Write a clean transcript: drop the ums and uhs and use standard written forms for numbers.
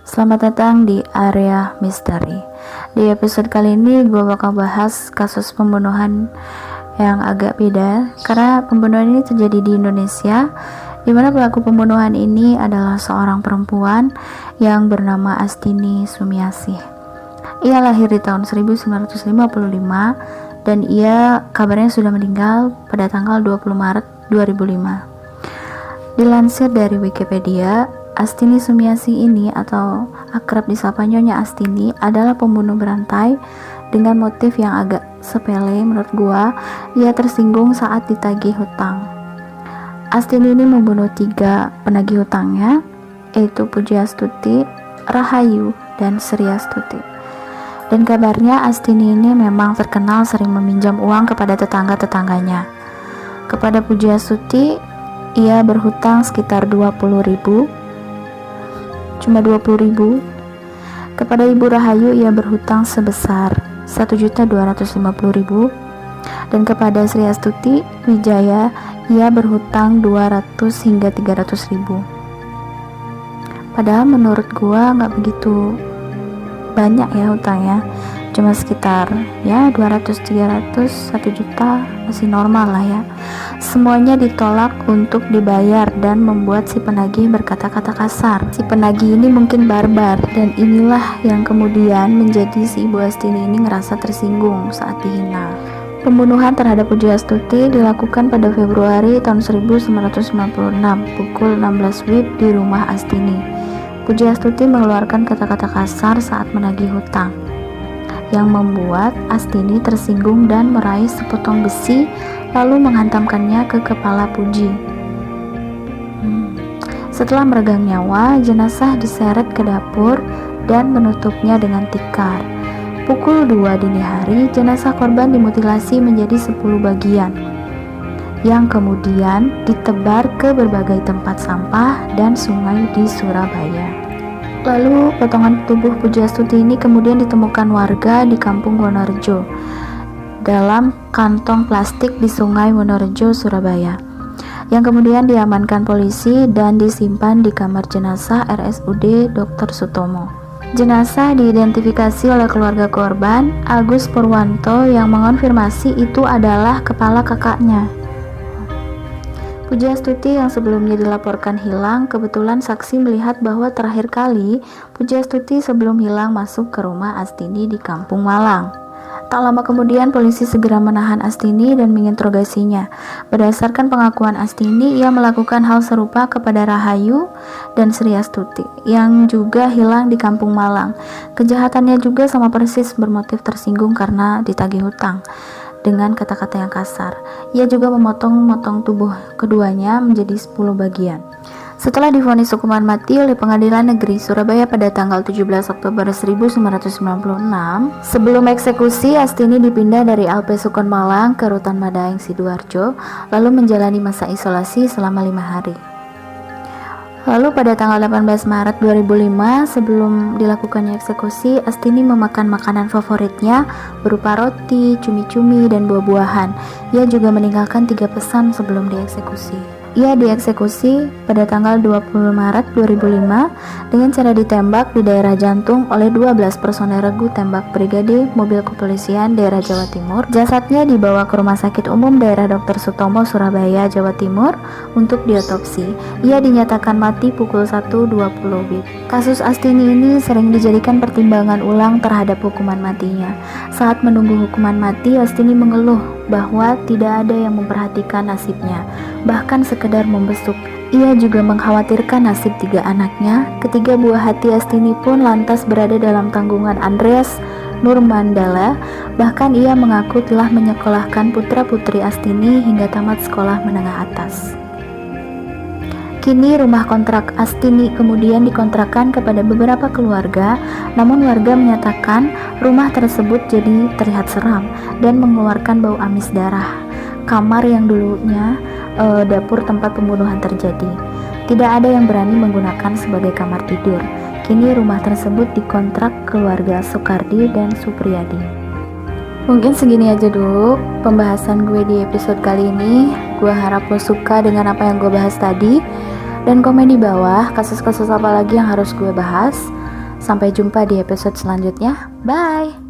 Selamat datang di area misteri. Di episode kali ini gue bakal bahas kasus pembunuhan yang agak beda karena pembunuhan ini terjadi di Indonesia, di mana pelaku pembunuhan ini adalah seorang perempuan yang bernama Astini Sumiasih. Ia lahir di tahun 1955 dan ia kabarnya sudah meninggal pada tanggal 20 Maret 2005. Dilansir dari Wikipedia, Astini Sumiasih ini atau akrab disapa Nyonya Astini adalah pembunuh berantai dengan motif yang agak sepele menurut gua. Ia tersinggung saat ditagih hutang. Astini ini membunuh 3 penagih hutangnya, yaitu Pujiastuti, Rahayu, dan Sriastuti. Dan kabarnya Astini ini memang terkenal sering meminjam uang kepada tetangga-tetangganya. Kepada Pujiastuti, ia berhutang sekitar 20.000. Cuma 20.000. Kepada Ibu Rahayu ia berhutang sebesar 1.250.000, dan kepada Sriastuti Wijaya ia berhutang 200 hingga 300.000. Padahal menurut gua nggak begitu banyak ya hutangnya, cuma sekitar ya 200, 300, 1 juta masih normal lah ya. Semuanya ditolak untuk dibayar dan membuat si penagih berkata-kata kasar. Si penagih ini mungkin barbar, dan inilah yang kemudian menjadi si Ibu Astini ini ngerasa tersinggung saat dihina. Pembunuhan terhadap Pujiastuti dilakukan pada Februari tahun 1996 pukul 16 WIB di rumah Astini. Pujiastuti mengeluarkan kata-kata kasar saat menagih hutang, yang membuat Astini tersinggung dan meraih sepotong besi lalu menghantamkannya ke kepala Puji. Setelah meregang nyawa, jenazah diseret ke dapur dan menutupnya dengan tikar. Pukul 2 dini hari, jenazah korban dimutilasi menjadi 10 bagian, yang kemudian ditebar ke berbagai tempat sampah dan sungai di Surabaya. Lalu potongan tubuh Pujiastuti ini kemudian ditemukan warga di Kampung Wonorejo dalam kantong plastik di Sungai Wonorejo, Surabaya, yang kemudian diamankan polisi dan disimpan di kamar jenazah RSUD Dr. Sutomo. Jenazah diidentifikasi oleh keluarga korban, Agus Purwanto, yang mengonfirmasi itu adalah kepala kakaknya. Pujiastuti yang sebelumnya dilaporkan hilang, kebetulan saksi melihat bahwa terakhir kali Pujiastuti sebelum hilang masuk ke rumah Astini di Kampung Malang. Tak lama kemudian polisi segera menahan Astini dan menginterogasinya. Berdasarkan pengakuan Astini, ia melakukan hal serupa kepada Rahayu dan Sriastuti yang juga hilang di Kampung Malang. Kejahatannya juga sama persis, bermotif tersinggung karena ditagih hutang dengan kata-kata yang kasar. Ia juga memotong-motong tubuh keduanya menjadi 10 bagian. Setelah divonis hukuman mati oleh Pengadilan Negeri Surabaya pada tanggal 17 Oktober 1996, sebelum eksekusi, Astini dipindah dari LP Sukon Malang ke Rutan Madaeng Sidoarjo, lalu menjalani masa isolasi selama 5 hari. Lalu pada tanggal 18 Maret 2005, sebelum dilakukannya eksekusi, Astini memakan makanan favoritnya berupa roti, cumi-cumi, dan buah-buahan. Ia juga meninggalkan 3 pesan sebelum dieksekusi. Ia dieksekusi pada tanggal 20 Maret 2005 dengan cara ditembak di daerah jantung oleh 12 personel regu tembak brigade mobil kepolisian daerah Jawa Timur. Jasadnya dibawa ke Rumah Sakit Umum Daerah Dr. Sutomo, Surabaya, Jawa Timur untuk diotopsi. Ia dinyatakan mati pukul 1.20 WIB. Kasus Astini ini sering dijadikan pertimbangan ulang terhadap hukuman matinya. Saat menunggu hukuman mati, Astini mengeluh bahwa tidak ada yang memperhatikan nasibnya, bahkan sekedar membesuk. Ia juga mengkhawatirkan nasib 3 anaknya. Ketiga buah hati Astini pun lantas berada dalam tanggungan Andreas Nurmandala. Bahkan ia mengaku telah menyekolahkan putra-putri Astini hingga tamat sekolah menengah atas. Kini rumah kontrak Astini kemudian dikontrakkan kepada beberapa keluarga, namun warga menyatakan rumah tersebut jadi terlihat seram dan mengeluarkan bau amis darah. Kamar yang dulunya dapur tempat pembunuhan terjadi, tidak ada yang berani menggunakan sebagai kamar tidur. Kini rumah tersebut dikontrak keluarga Soekardi dan Supriyadi. Mungkin segini aja dulu pembahasan gue di episode kali ini. Gue harap lo suka dengan apa yang gue bahas tadi, dan komen di bawah kasus-kasus apa lagi yang harus gue bahas. Sampai jumpa di episode selanjutnya. Bye.